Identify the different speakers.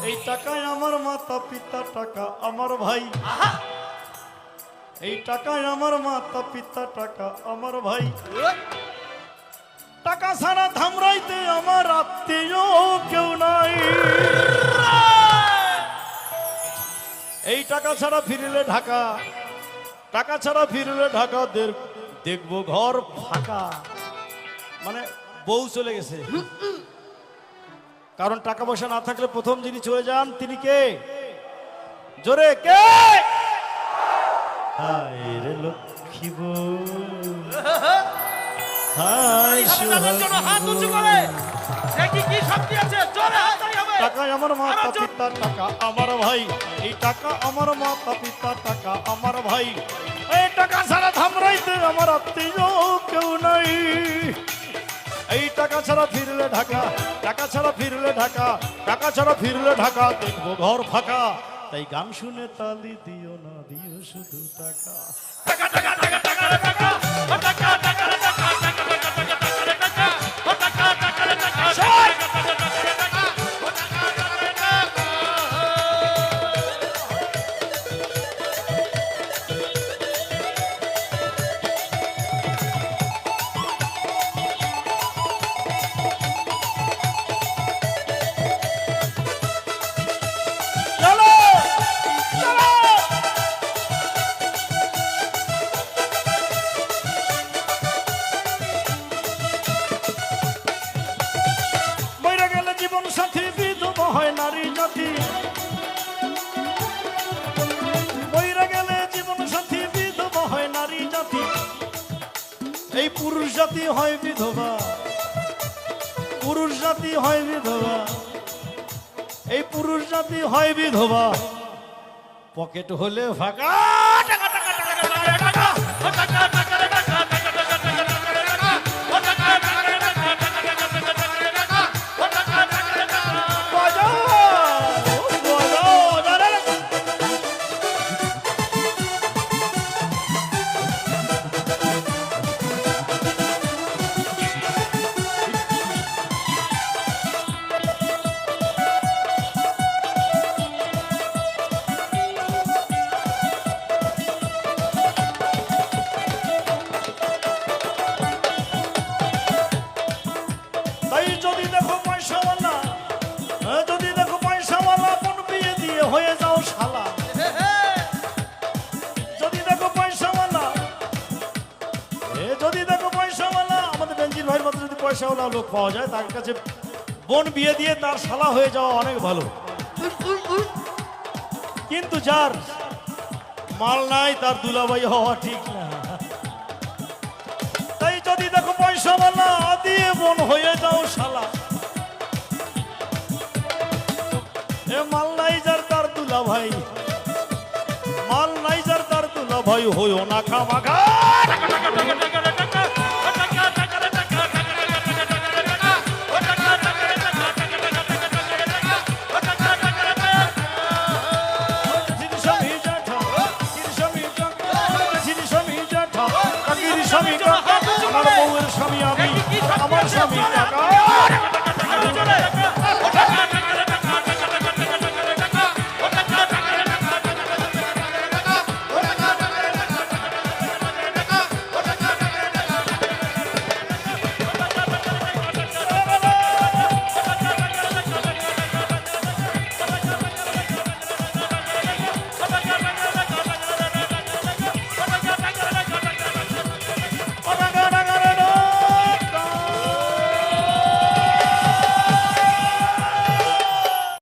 Speaker 1: এই টাকায় আমার মাতা পিতা, টাকা আমার ভাই। এই টাকায় আমার মাতা পিতা, টাকা আমার ভাই। টাকা ছাড়া ধামরাইতে আমার আত্মীয় কেউ নাই। এই টাকা ছাড়া ফিরলে ঢাকা, টাকা ছাড়া ফিরলে ঢাকা দেখবো ঘর ফাঁকা। মানে বউ চলে গেছে, কারণ টাকা পয়সা না থাকলে প্রথম যিনি চলে যান তিনি কে? জোরে কে? হায় রে লক্ষ্মী বউ, হায় টাকায় আমার মাতা পিতা, টাকা আমার ভাই। এই টাকা আমার মাতা পিতা, টাকা আমার ভাই। এই টাকা ছাড়া ধামরাইতে আমার আত্মীয় কেউ নাই। এই টাকা ছাড়া ফিরলে ঢাকা, টাকা ছাড়া ফিরলে ঢাকা, টাকা ছাড়া ফিরলে ঢাকা দেখবো ঘর ফাঁকা। তাই গান শুনে তালি দিও না, দিও শুধু টাকা। টাকা টাকা টাকা টাকা টাকা টাকা টাকা সাথী বিধবা হয় নারী জাতি। বইরা গেলে জীবন সাথী বিধবা হয় নারী জাতি। এই পুরুষ জাতি হয় বিধবা, পুরুষ জাতি হয় বিধবা। এই পুরুষ জাতি হয় বিধবা, পকেট হলে ফাঁকা। টাকা টাকা টাকা টাকা টাকা হয়ে যাও শালা। যদি দেখো পয়সাওয়ালা, যদি দেখো পয়সাওয়ালা, আমাদের বেঞ্জির ভাইয়ের মতো যদি পয়সাওয়ালা লোক পাওয়া যায় তার কাছে বোন বিয়ে দিয়ে তার শালা হয়ে যাওয়া অনেক ভালো। কিন্তু যার মাল নাই তার দুলাভাই হওয়া ঠিক না। তাই যদি দেখো পয়সাওয়ালা দিয়ে বোন হয়ে যাও শালা। এ মাল নাই যার তার দুলা ভাই, মাল নাই যার তার দুলা ভাই হইও না খামাখা।